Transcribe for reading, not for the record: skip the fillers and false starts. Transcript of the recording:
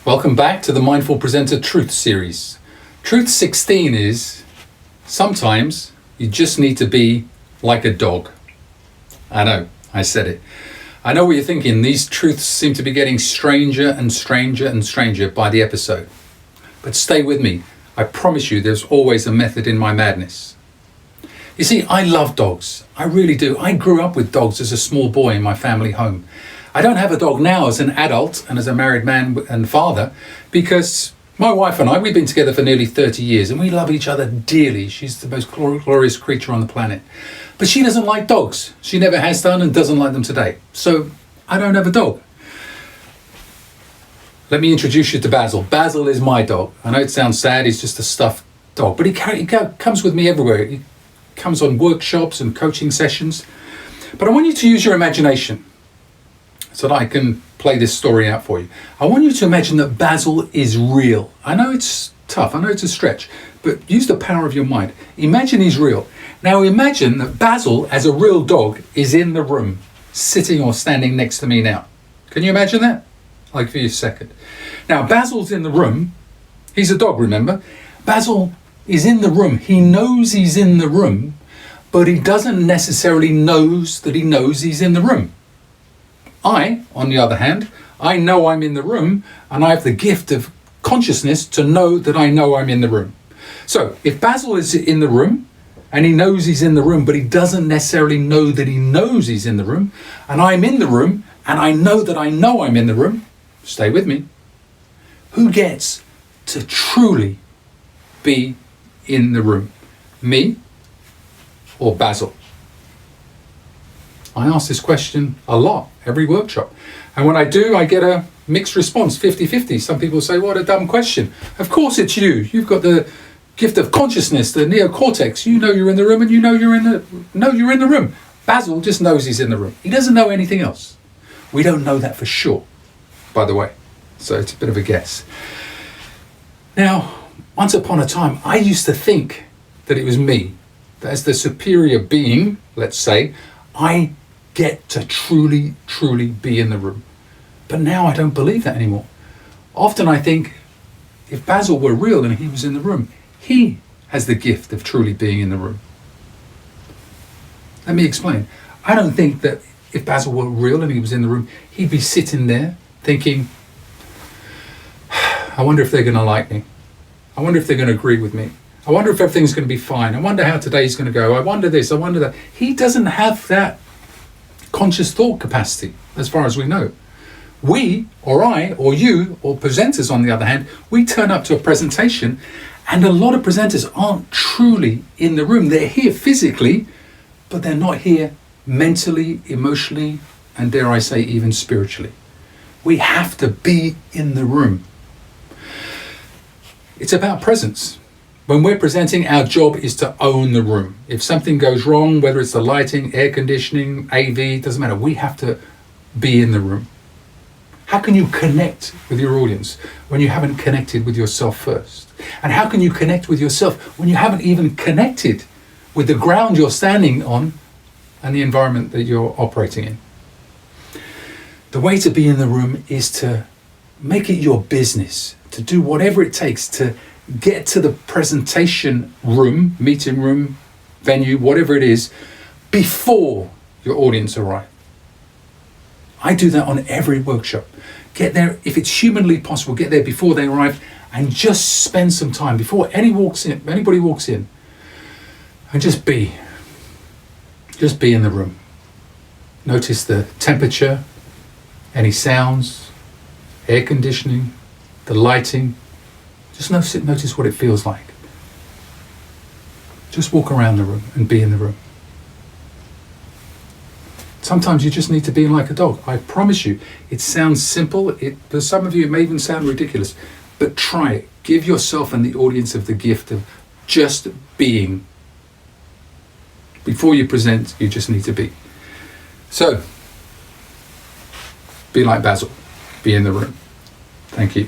Welcome back to the Mindful Presenter Truth series. Truth 16 is, sometimes you just need to be like a dog. I know, I said it. I know what you're thinking. These truths seem to be getting stranger and stranger and stranger by the episode. But stay with me. I promise you there's always a method in my madness. You see, I love dogs. I really do. I grew up with dogs as a small boy in my family home. I don't have a dog now as an adult and as a married man and father because my wife and I, we've been together for nearly 30 years and we love each other dearly. She's the most glorious creature on the planet. But she doesn't like dogs. She never has done and doesn't like them today. So I don't have a dog. Let me introduce you to Basil. Basil is my dog. I know it sounds sad, he's just a stuffed dog, but he comes with me everywhere. He comes on workshops and coaching sessions. But I want you to use your imagination so that I can play this story out for you. I want you to imagine that Basil is real. I know it's tough, I know it's a stretch, but use the power of your mind. Imagine he's real. Now imagine that Basil, as a real dog, is in the room, sitting or standing next to me now. Can you imagine that? I'll give you a second. Now Basil's in the room. He's a dog, remember? Basil is in the room. He knows he's in the room, but he doesn't necessarily knows that he knows he's in the room. I, on the other hand, I know I'm in the room and I have the gift of consciousness to know that I know I'm in the room. So if Basil is in the room and he knows he's in the room, but he doesn't necessarily know that he knows he's in the room, and I'm in the room and I know that I know I'm in the room, stay with me, who gets to truly be in the room? Me or Basil? I ask this question a lot, every workshop. And when I do, I get a mixed response, 50-50. Some people say, what a dumb question. Of course it's you. You've got the gift of consciousness, the neocortex. You know you're in the room and you know you're in the room. Basil just knows he's in the room. He doesn't know anything else. We don't know that for sure, by the way. So it's a bit of a guess. Now, once upon a time, I used to think that it was me, that as the superior being, let's say, I get to truly, truly be in the room. But now I don't believe that anymore. Often I think if Basil were real and he was in the room, he has the gift of truly being in the room. Let me explain. I don't think that if Basil were real and he was in the room, he'd be sitting there thinking, I wonder if they're going to like me. I wonder if they're going to agree with me. I wonder if everything's going to be fine. I wonder how today's going to go. I wonder this, I wonder that. He doesn't have that conscious thought capacity, as far as we know. We, or I, or you, or presenters on the other hand, we turn up to a presentation and a lot of presenters aren't truly in the room. They're here physically, but they're not here mentally, emotionally, and dare I say even spiritually. We have to be in the room. It's about presence. When we're presenting, our job is to own the room. If something goes wrong, whether it's the lighting, air conditioning, AV, doesn't matter. We have to be in the room. How can you connect with your audience when you haven't connected with yourself first? And how can you connect with yourself when you haven't even connected with the ground you're standing on and the environment that you're operating in? The way to be in the room is to make it your business, to do whatever it takes to get to the presentation room, meeting room, venue, whatever it is, before your audience arrive. I do that on every workshop. Get there, if it's humanly possible, get there before they arrive and just spend some time before anybody walks in, and just be in the room. Notice the temperature, any sounds, air conditioning, the lighting. Just notice what it feels like. Just walk around the room and be in the room. Sometimes you just need to be like a dog. I promise you, it sounds simple. For some of you, it may even sound ridiculous, but try it. Give yourself and the audience of the gift of just being. Before you present, you just need to be. So, be like Basil. Be in the room. Thank you.